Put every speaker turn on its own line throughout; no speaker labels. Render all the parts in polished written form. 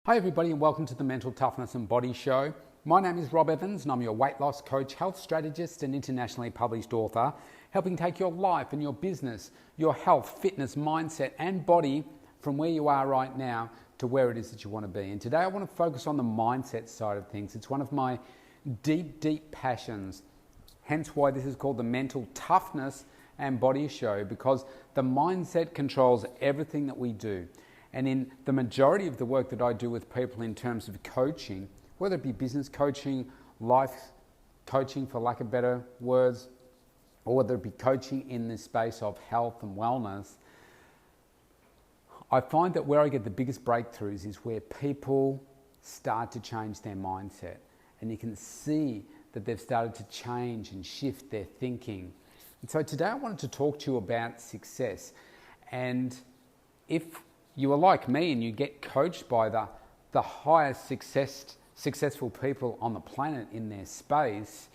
Hi everybody and welcome to the Mental Toughness and Body Show. My name is Rob Evans and I'm your weight loss coach, health strategist and internationally published author, helping take your life and your business, your health, fitness, mindset and body from where you are right now to where it is that you want to be. And today I want to focus on the mindset side of things. It's one of my deep passions, hence why this is called the Mental Toughness and Body Show, because the mindset controls everything that we do. And in the majority of the work that I do with people in terms of coaching, whether it be business coaching, life coaching for lack of better words, or whether it be coaching in the space of health and wellness, I find that where I get the biggest breakthroughs is where people start to change their mindset. And you can see that they've started to change and shift their thinking. And so today I wanted to talk to you about success. And if you are like me and you get coached by the highest successful people on the planet in their space,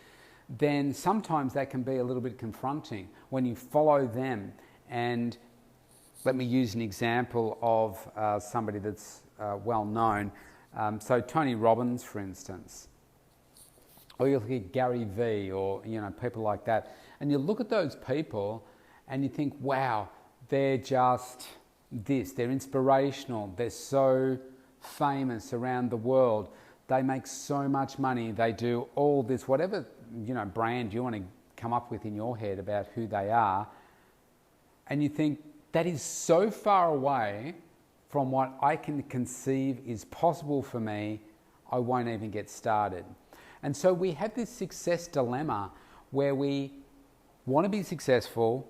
then sometimes that can be a little bit confronting when you follow them. And let me use an example of somebody that's well known. So Tony Robbins, for instance, or you look at Gary Vee, or people like that, and you look at those people and you think, wow, they're just this, they're inspirational, they're so famous around the world, they make so much money, they do all this, whatever brand you want to come up with in your head about who they are, and you think that is so far away from what I can conceive is possible for me, I won't even get started. And so we have this success dilemma where we want to be successful,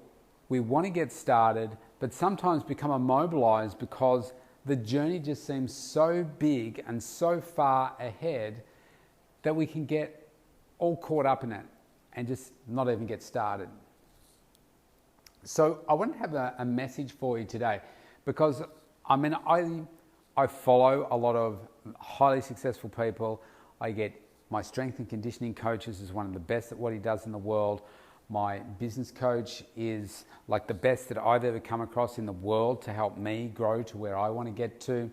we want to get started, but sometimes become immobilized because the journey just seems so big and so far ahead that we can get all caught up in it and just not even get started. So I want to have a message for you today, because I follow a lot of highly successful people. I get my strength and conditioning coaches is one of the best at what he does in the world. My business coach is like the best that I've ever come across in the world to help me grow to where I want to get to.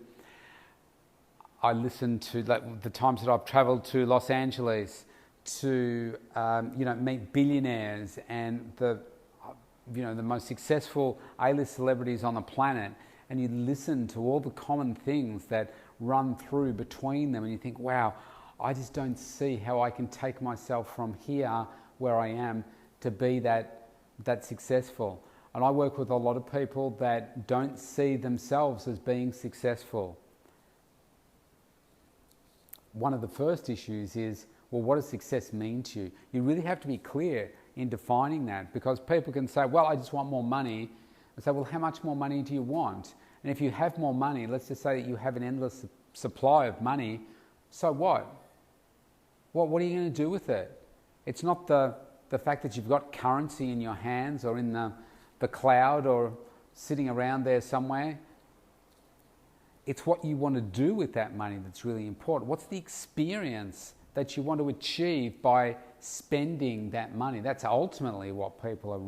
I listen to the times that I've traveled to Los Angeles to meet billionaires and the most successful A-list celebrities on the planet, and you listen to all the common things that run through between them, and you think, wow, I just don't see how I can take myself from here where I am to be that successful. And I work with a lot of people that don't see themselves as being successful. One of the first issues is, well, what does success mean to you? You really have to be clear in defining that, because people can say, well, I just want more money. I say, well, how much more money do you want? And if you have more money, let's just say that you have an endless supply of money, so what? What are you going to do with it? It's not the fact that you've got currency in your hands or in the cloud or sitting around there somewhere. It's what you want to do with that money that's really important. What's the experience that you want to achieve by spending that money? That's ultimately what people are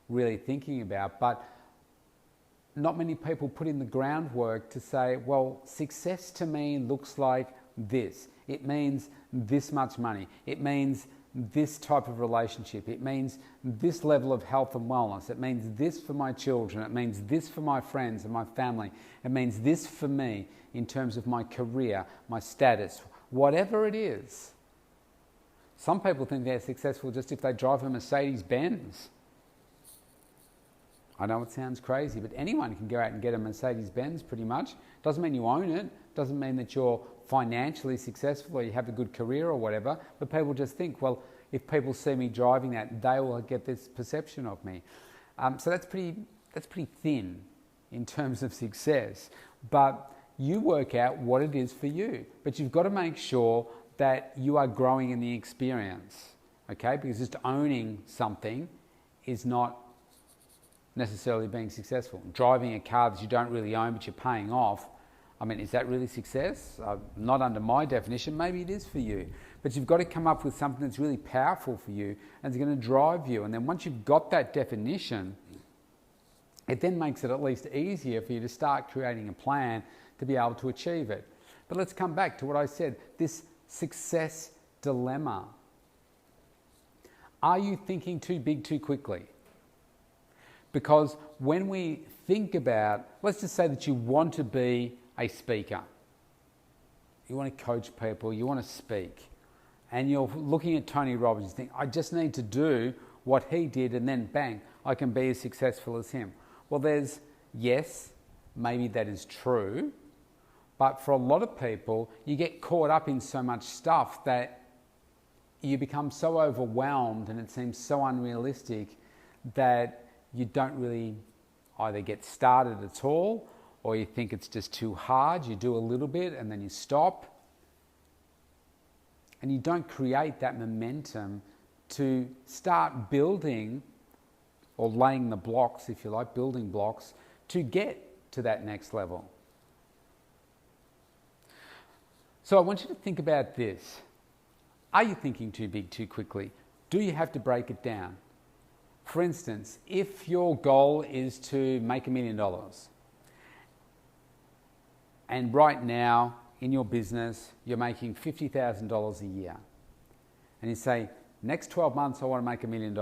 really thinking about. But not many people put in the groundwork to say, well, success to me looks like this. It means this much money. It means this type of relationship. It means this level of health and wellness. It means this for my children. It means this for my friends and my family. It means this for me in terms of my career, my status, whatever it is. Some people think they're successful just if they drive a Mercedes-Benz. I know it sounds crazy, but anyone can go out and get a Mercedes-Benz pretty much. Doesn't mean you own it. Doesn't mean that you're financially successful or you have a good career or whatever, but people just think, well, if people see me driving that, they will get this perception of me. So that's pretty thin in terms of success, but you work out what it is for you. But you've got to make sure that you are growing in the experience, okay? Because just owning something is not necessarily being successful. Driving a car that you don't really own but you're paying off, is that really success? Not under my definition. Maybe it is for you. But you've got to come up with something that's really powerful for you and it's going to drive you. And then once you've got that definition, it then makes it at least easier for you to start creating a plan to be able to achieve it. But let's come back to what I said, this success dilemma. Are you thinking too big too quickly? Because when we think about, let's just say that you want to be a speaker. You want to coach people, you want to speak. And you're looking at Tony Robbins, you think, I just need to do what he did and then bang, I can be as successful as him. Well, yes, maybe that is true. But for a lot of people, you get caught up in so much stuff that you become so overwhelmed and it seems so unrealistic that you don't really either get started at all, or you think it's just too hard. You do a little bit and then you stop. And you don't create that momentum to start building or laying the blocks, if you like, building blocks to get to that next level. So I want you to think about this. Are you thinking too big too quickly? Do you have to break it down? For instance, if your goal is to make $1 million, and right now in your business you're making $50,000 a year, and you say, next 12 months I want to make $1 million.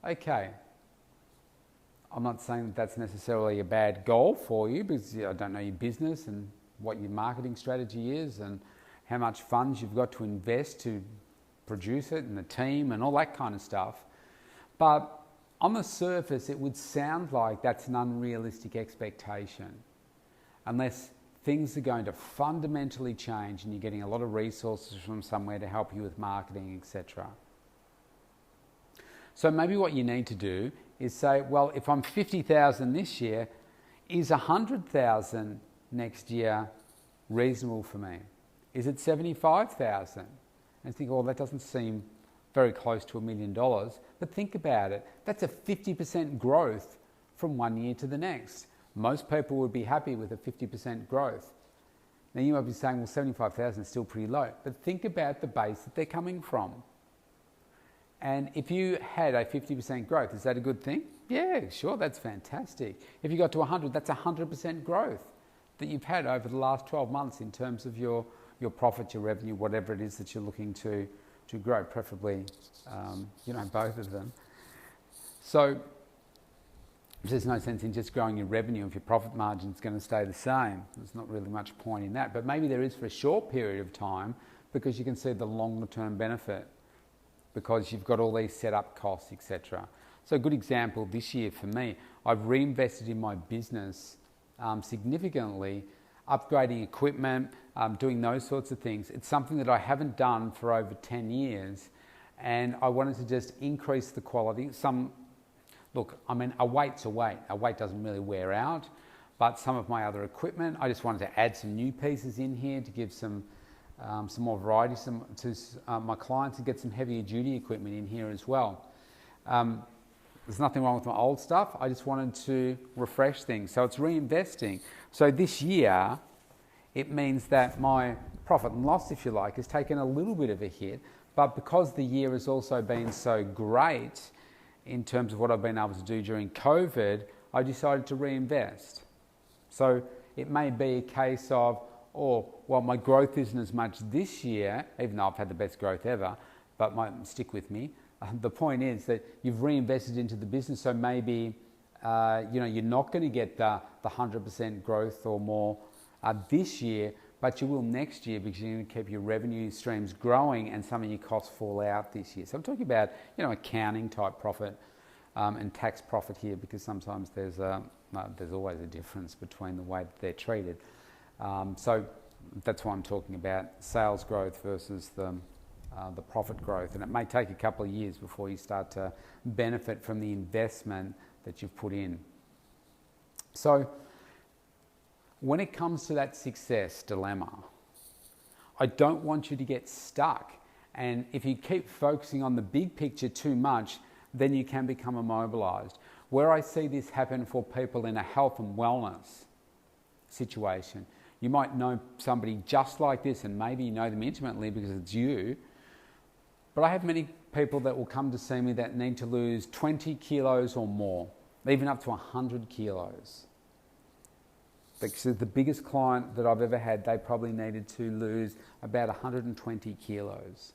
Okay, I'm not saying that that's necessarily a bad goal for you, because I don't know your business and what your marketing strategy is and how much funds you've got to invest to produce it and the team and all that kind of stuff. But on the surface, it would sound like that's an unrealistic expectation, unless things are going to fundamentally change and you're getting a lot of resources from somewhere to help you with marketing, etc. So maybe what you need to do is say, well, if I'm 50,000 this year, is 100,000 next year reasonable for me? Is it 75,000? And think, well, that doesn't seem very close to $1 million. But think about it. That's a 50% growth from one year to the next. Most people would be happy with a 50% growth. Now you might be saying, well, 75,000 is still pretty low. But think about the base that they're coming from. And if you had a 50% growth, is that a good thing? Yeah, sure, that's fantastic. If you got to 100, that's 100% growth that you've had over the last 12 months in terms of your profit, your revenue, whatever it is that you're looking to grow, preferably, both of them. So there's no sense in just growing your revenue if your profit margin is going to stay the same. There's not really much point in that. But maybe there is for a short period of time, because you can see the longer term benefit, because you've got all these setup costs, etc. So a good example this year for me, I've reinvested in my business significantly, upgrading equipment, doing those sorts of things. It's something that I haven't done for over 10 years, and I wanted to just increase the quality. A weight's a weight. A weight doesn't really wear out, but some of my other equipment, I just wanted to add some new pieces in here to give some more variety to my clients, and get some heavier duty equipment in here as well. There's nothing wrong with my old stuff. I just wanted to refresh things. So it's reinvesting. So this year, it means that my profit and loss, if you like, has taken a little bit of a hit. But because the year has also been so great in terms of what I've been able to do during COVID, I decided to reinvest. So it may be a case of, my growth isn't as much this year, even though I've had the best growth ever, but stick with me. The point is that you've reinvested into the business, so maybe you're not going to get the 100% growth or more this year, but you will next year, because you're going to keep your revenue streams growing and some of your costs fall out this year. So I'm talking about accounting type profit and tax profit here, because sometimes there's always a difference between the way that they're treated. So that's why I'm talking about sales growth versus the profit growth, and it may take a couple of years before you start to benefit from the investment that you've put in. So when it comes to that success dilemma, I don't want you to get stuck, and if you keep focusing on the big picture too much, then you can become immobilized. Where I see this happen for people in a health and wellness situation, you might know somebody just like this, and maybe you know them intimately because it's you. But I have many people that will come to see me that need to lose 20 kilos or more, even up to 100 kilos. Because the biggest client that I've ever had, they probably needed to lose about 120 kilos.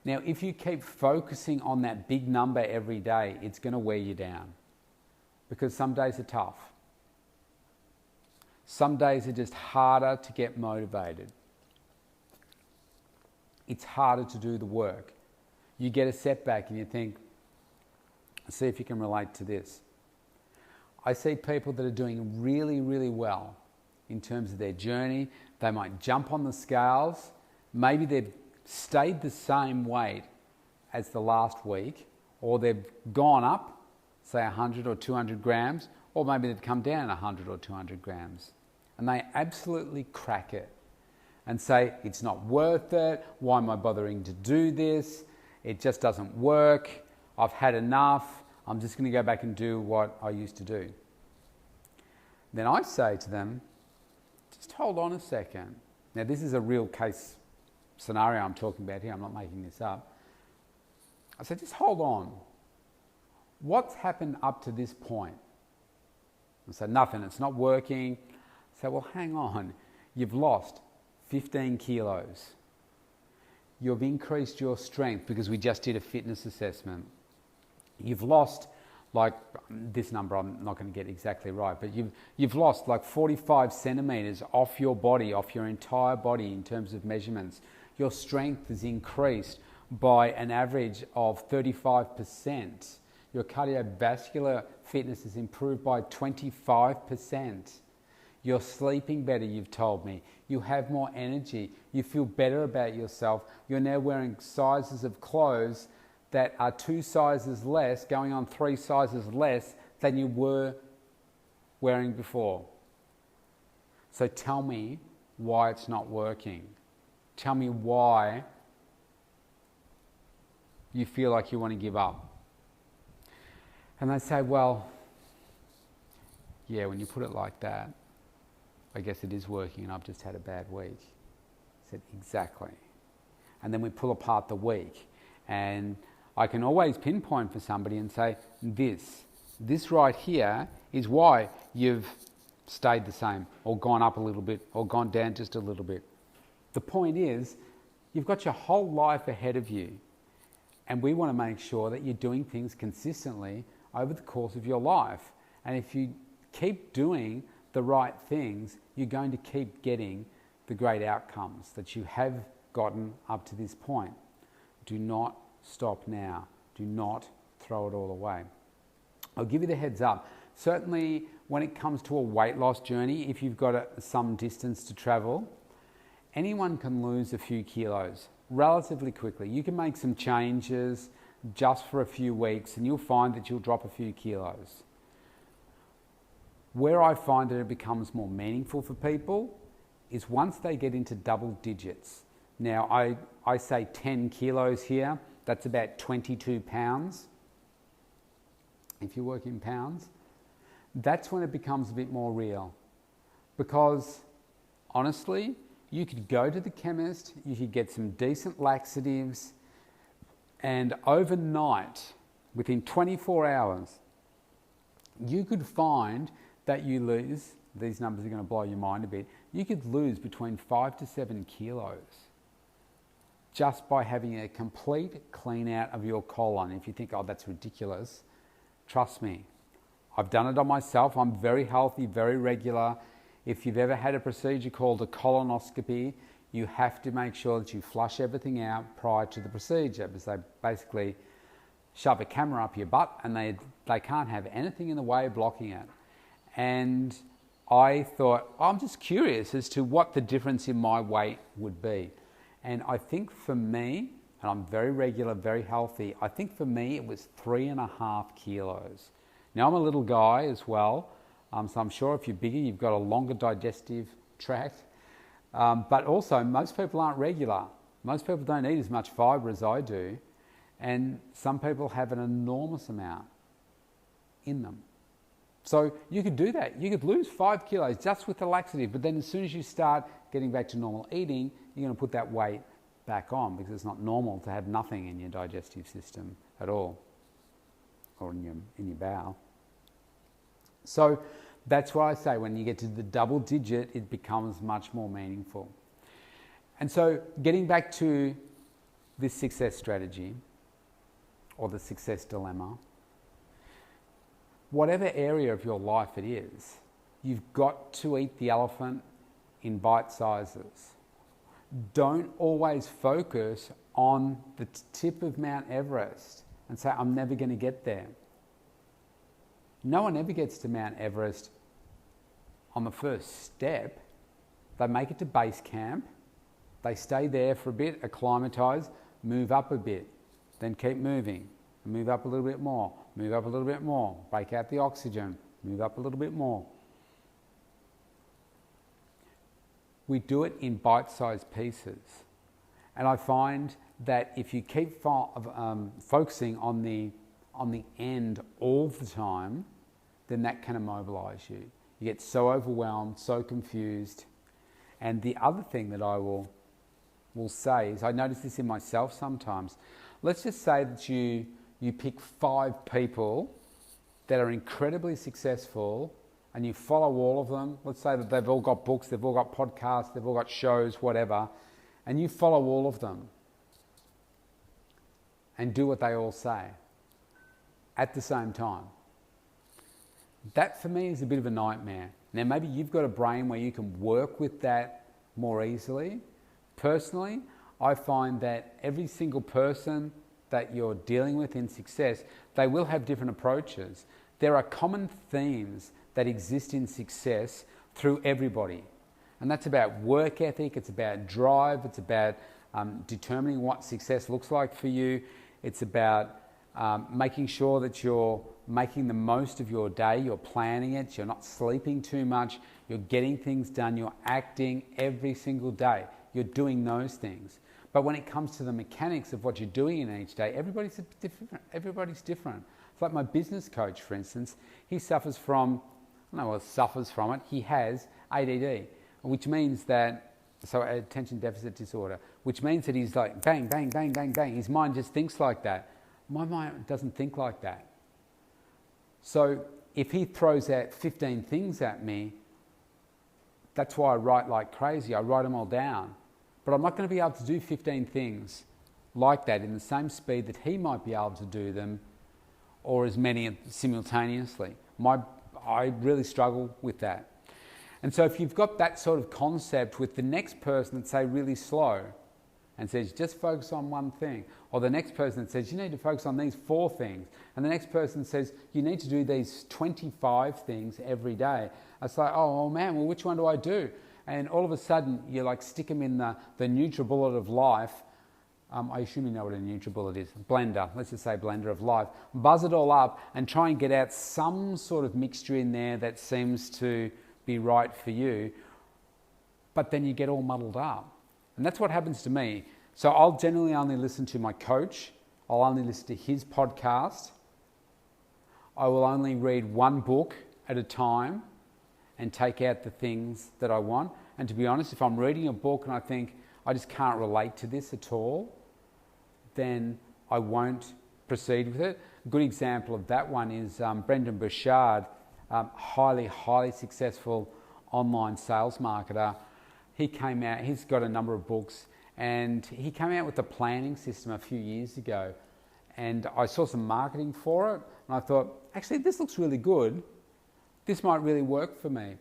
Now, if you keep focusing on that big number every day, it's going to wear you down. Because some days are tough. Some days are just harder to get motivated. It's harder to do the work. You get a setback and you think, see if you can relate to this. I see people that are doing really, really well in terms of their journey. They might jump on the scales. Maybe they've stayed the same weight as the last week, or they've gone up, say 100 or 200 grams, or maybe they've come down 100 or 200 grams. And they absolutely crack it and say, it's not worth it. Why am I bothering to do this? It just doesn't work. I've had enough. I'm just going to go back and do what I used to do. Then I say to them, just hold on a second. Now, this is a real case scenario I'm talking about here. I'm not making this up. I said, just hold on. What's happened up to this point? I said, nothing. It's not working. I said, well, hang on. You've lost 15 kilos. You've increased your strength because we just did a fitness assessment. You've lost, like, this number I'm not going to get exactly right, but you've lost like 45 centimeters off your body, off your entire body in terms of measurements. Your strength has increased by an average of 35%. Your cardiovascular fitness has improved by 25%. You're sleeping better, you've told me. You have more energy. You feel better about yourself. You're now wearing sizes of clothes that are 2 sizes less, going on 3 sizes less than you were wearing before. So tell me why it's not working. Tell me why you feel like you want to give up. And they say, well, yeah, when you put it like that, I guess it is working and I've just had a bad week. I said, exactly. And then we pull apart the week, and I can always pinpoint for somebody and say, this right here is why you've stayed the same or gone up a little bit or gone down just a little bit. The point is, you've got your whole life ahead of you, and we want to make sure that you're doing things consistently over the course of your life. And if you keep doing the right things, you're going to keep getting the great outcomes that you have gotten up to this point. Do not stop now. Do not throw it all away. I'll give you the heads up. Certainly when it comes to a weight loss journey, if you've got some distance to travel, anyone can lose a few kilos relatively quickly. You can make some changes just for a few weeks and you'll find that you'll drop a few kilos. Where I find that it becomes more meaningful for people is once they get into double digits. Now, I say 10 kilos here. That's about 22 pounds. If you work in pounds, that's when it becomes a bit more real. Because, honestly, you could go to the chemist, you could get some decent laxatives, and overnight, within 24 hours, you could find that you lose, these numbers are going to blow your mind a bit, you could lose between 5 to 7 kilos just by having a complete clean out of your colon. If you think, oh, that's ridiculous, trust me. I've done it on myself. I'm very healthy, very regular. If you've ever had a procedure called a colonoscopy, you have to make sure that you flush everything out prior to the procedure, because they basically shove a camera up your butt and they can't have anything in the way blocking it. And I thought, I'm just curious as to what the difference in my weight would be. And I think for me, and I'm very regular, very healthy, I think for me it was 3.5 kilos. Now I'm a little guy as well, so I'm sure if you're bigger, you've got a longer digestive tract. But also, most people aren't regular. Most people don't eat as much fibre as I do. And some people have an enormous amount in them. So you could do that. You could lose 5 kilos just with the laxative, but then as soon as you start getting back to normal eating, you're going to put that weight back on, because it's not normal to have nothing in your digestive system at all, or in your bowel. So That's why I say when you get to the double digit, it becomes much more meaningful. And so getting back to this success strategy or the success dilemma, whatever area of your life it is, you've got to eat the elephant in bite sizes. Don't always focus on the tip of Mount Everest and say, I'm never going to get there. No one ever gets to Mount Everest on the first step. They make it to base camp, they stay there for a bit, acclimatise, move up a bit, then keep moving, move up a little bit more, move up a little bit more, break out the oxygen, move up a little bit more. We do it in bite-sized pieces. And I find that if you keep focusing on the end all the time, then that can immobilise you. You get so overwhelmed, so confused. And the other thing that I will say is, I notice this in myself sometimes. Let's just say that you pick 5 people that are incredibly successful and you follow all of them. Let's say that they've all got books, they've all got podcasts, they've all got shows, whatever, and you follow all of them and do what they all say at the same time. That for me is a bit of a nightmare. Now maybe you've got a brain where you can work with that more easily. Personally, I find that every single person that you're dealing with in success, they will have different approaches. There are common themes that exist in success through everybody. And that's about work ethic, it's about drive, it's about determining what success looks like for you. It's about making sure that you're making the most of your day, you're planning it, you're not sleeping too much, you're getting things done, you're acting every single day. You're doing those things. But when it comes to the mechanics of what you're doing in each day, everybody's different. It's like my business coach, for instance, he suffers from, he has ADD, which means that, so attention deficit disorder, which means that he's like bang, bang, bang, bang, bang. His mind just thinks like that. My mind doesn't think like that. So if he throws out 15 things at me, that's why I write like crazy. I write them all down. But I'm not going to be able to do 15 things like that in the same speed that he might be able to do them, or as many simultaneously. I really struggle with that. And so if you've got that sort of concept with the next person that's, say, really slow and says, just focus on one thing, or the next person that says, you need to focus on these 4 things, and the next person says, you need to do these 25 things every day. It's like, oh man, well, which one do I do? And all of a sudden, you like stick them in the NutriBullet of life. I assume you know what a NutriBullet is. Blender, let's just say blender of life. Buzz it all up and try and get out some sort of mixture in there that seems to be right for you. But then you get all muddled up. And that's what happens to me. So I'll generally only listen to my coach. I'll only listen to his podcast. I will only read one book at a time and take out the things that I want. And to be honest, if I'm reading a book and I think I just can't relate to this at all, then I won't proceed with it. A good example of that one is Bouchard, highly successful online sales marketer. He came out, he's got a number of books, and he came out with a planning system a few years ago. And I saw some marketing for it, and I thought, actually, this looks really good. This might really work for me.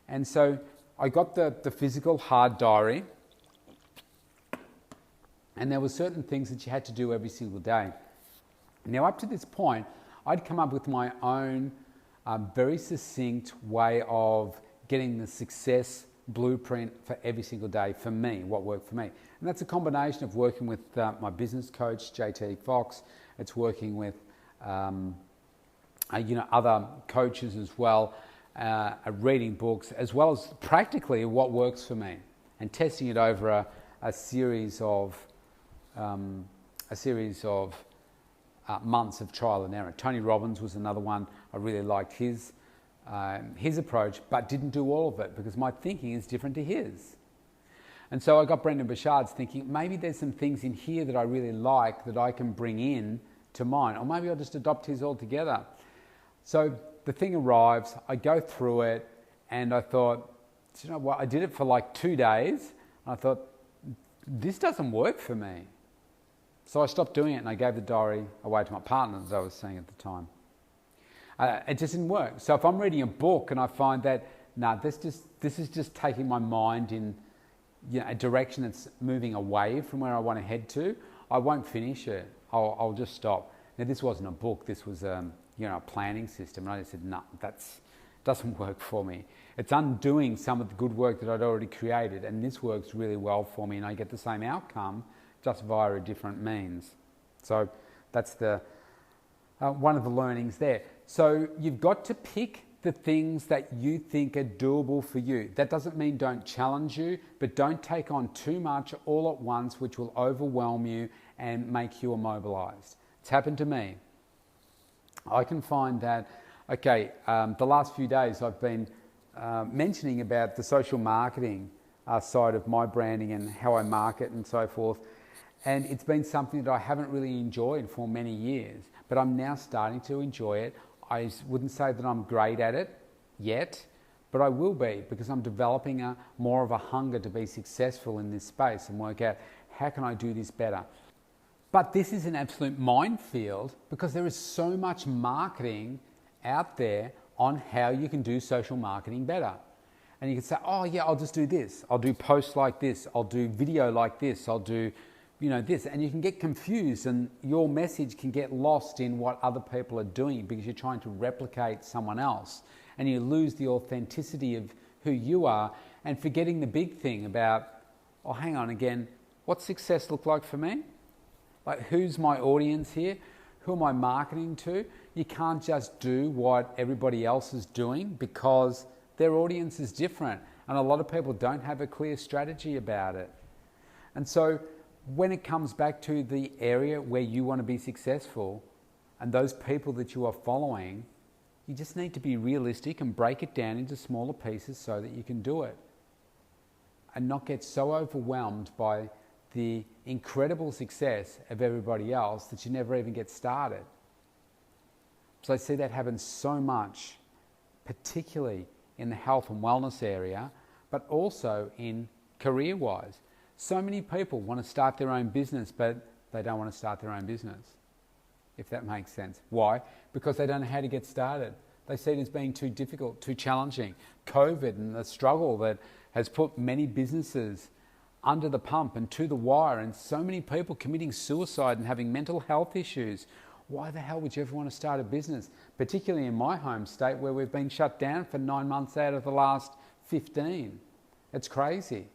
And so I got the physical hard diary, and there were certain things that you had to do every single day. Now, up to this point, I'd come up with my own very succinct way of getting the success blueprint for every single day for me, what worked for me. And that's a combination of working with my business coach, JT Fox. It's working with other coaches as well, reading books, as well as practically what works for me, and testing it over a series of months of trial and error. Tony Robbins was another one. I really liked his approach, but didn't do all of it because my thinking is different to his. And so I got Bouchard's thinking, maybe there's some things in here that I really like that I can bring in to mine, or maybe I'll just adopt his altogether. So the thing arrives, I go through it, and I thought, you know what, I did it for like 2 days, and I thought, this doesn't work for me. So I stopped doing it, and I gave the diary away to my partner, as I was saying at the time. It just didn't work. So if I'm reading a book and I find that, this is just taking my mind in a direction that's moving away from where I want to head to, I won't finish it. I'll just stop. Now, this wasn't a book. This was a planning system. And I just said, that doesn't work for me. It's undoing some of the good work that I'd already created, and this works really well for me, and I get the same outcome just via a different means. So that's one of the learnings there. So you've got to pick the things that you think are doable for you. That doesn't mean don't challenge you, but don't take on too much all at once, which will overwhelm you and make you immobilized. It's happened to me. I can find that, the last few days I've been mentioning about the social marketing side of my branding and how I market and so forth. And it's been something that I haven't really enjoyed for many years, but I'm now starting to enjoy it. I wouldn't say that I'm great at it yet, but I will be, because I'm developing more of a hunger to be successful in this space and work out how can I do this better. But this is an absolute minefield, because there is so much marketing out there on how you can do social marketing better. And you can say, oh yeah, I'll just do this. I'll do posts like this. I'll do video like this. I'll do this, and you can get confused, and your message can get lost in what other people are doing because you're trying to replicate someone else, and you lose the authenticity of who you are, and forgetting the big thing about, oh, hang on again, what's success look like for me? Like, who's my audience here? Who am I marketing to? You can't just do what everybody else is doing, because their audience is different, and a lot of people don't have a clear strategy about it. And so when it comes back to the area where you want to be successful and those people that you are following, you just need to be realistic and break it down into smaller pieces so that you can do it, and not get so overwhelmed by the incredible success of everybody else that you never even get started. So I see that happen so much, particularly in the health and wellness area, but also in career-wise. So many people want to start their own business, but they don't want to start their own business, if that makes sense. Why? Because they don't know how to get started. They see it as being too difficult, too challenging. COVID and the struggle that has put many businesses under the pump and to the wire, and so many people committing suicide and having mental health issues. Why the hell would you ever want to start a business? Particularly in my home state, where we've been shut down for 9 months out of the last 15. It's crazy.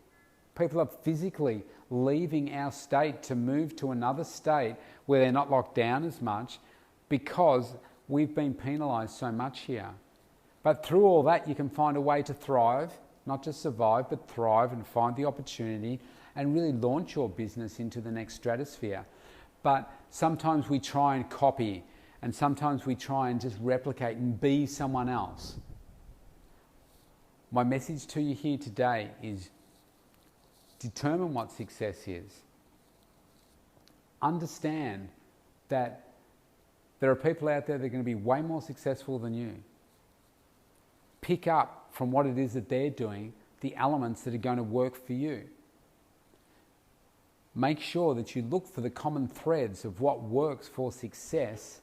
People are physically leaving our state to move to another state where they're not locked down as much, because we've been penalised so much here. But through all that, you can find a way to thrive, not just survive, but thrive and find the opportunity and really launch your business into the next stratosphere. But sometimes we try and copy, and sometimes we try and just replicate and be someone else. My message to you here today is, determine what success is. Understand that there are people out there that are going to be way more successful than you. Pick up from what it is that they're doing, the elements that are going to work for you. Make sure that you look for the common threads of what works for success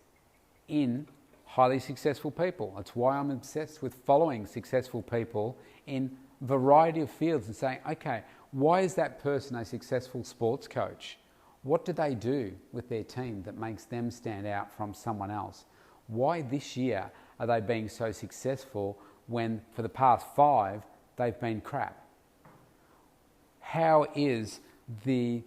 in highly successful people. That's why I'm obsessed with following successful people in a variety of fields and saying, okay, why is that person a successful sports coach? What do they do with their team that makes them stand out from someone else? Why this year are they being so successful when for the past 5 they've been crap? How is the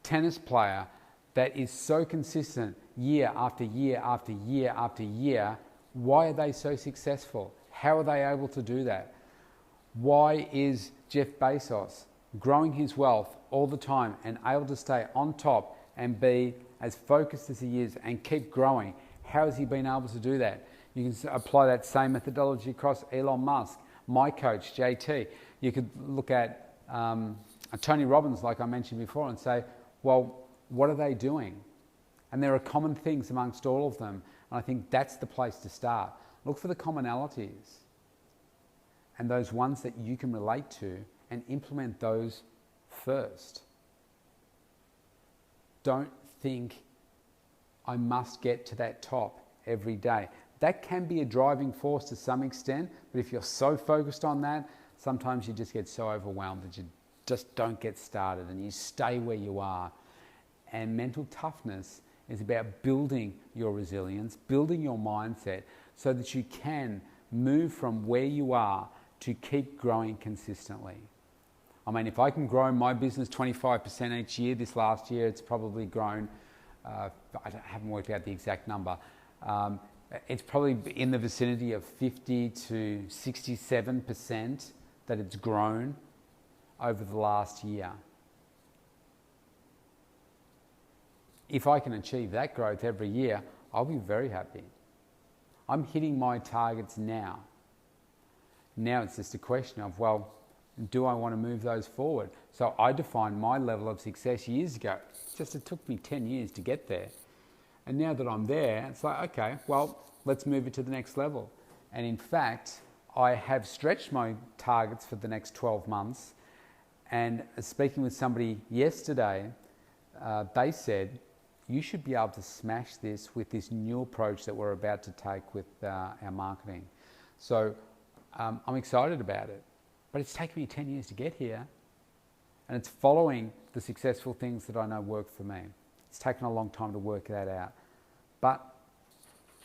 tennis player that is so consistent year after year after year after year, why are they so successful? How are they able to do that? Why is Jeff Bezos growing his wealth all the time and able to stay on top and be as focused as he is and keep growing? How has he been able to do that? You can apply that same methodology across Elon Musk, my coach, JT. You could look at Tony Robbins, like I mentioned before, and say, well, what are they doing? And there are common things amongst all of them. And I think that's the place to start. Look for the commonalities and those ones that you can relate to and implement those first. Don't think I must get to that top every day. That can be a driving force to some extent, but if you're so focused on that, sometimes you just get so overwhelmed that you just don't get started and you stay where you are. And mental toughness is about building your resilience, building your mindset so that you can move from where you are to keep growing consistently. I mean, if I can grow my business 25% each year, this last year it's probably grown, I haven't worked out the exact number, it's probably in the vicinity of 50 to 67% that it's grown over the last year. If I can achieve that growth every year, I'll be very happy. I'm hitting my targets now. Now it's just a question of, well, do I want to move those forward? So I defined my level of success years ago. It took me 10 years to get there. And now that I'm there, it's like, okay, well, let's move it to the next level. And in fact, I have stretched my targets for the next 12 months. And speaking with somebody yesterday, they said, you should be able to smash this with this new approach that we're about to take with our marketing. So I'm excited about it. But it's taken me 10 years to get here. And it's following the successful things that I know work for me. It's taken a long time to work that out. But,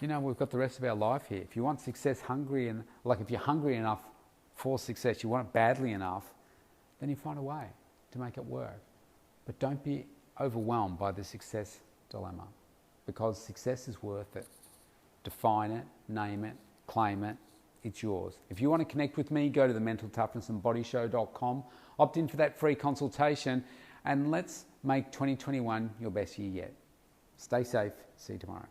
you know, we've got the rest of our life here. If you want success hungry, and like if you're hungry enough for success, you want it badly enough, then you find a way to make it work. But don't be overwhelmed by the success dilemma, because success is worth it. Define it, name it, claim it. It's yours. If you want to connect with me, go to the mentaltoughnessandbodyshow.com, opt in for that free consultation, and let's make 2021 your best year yet. Stay safe. See you tomorrow.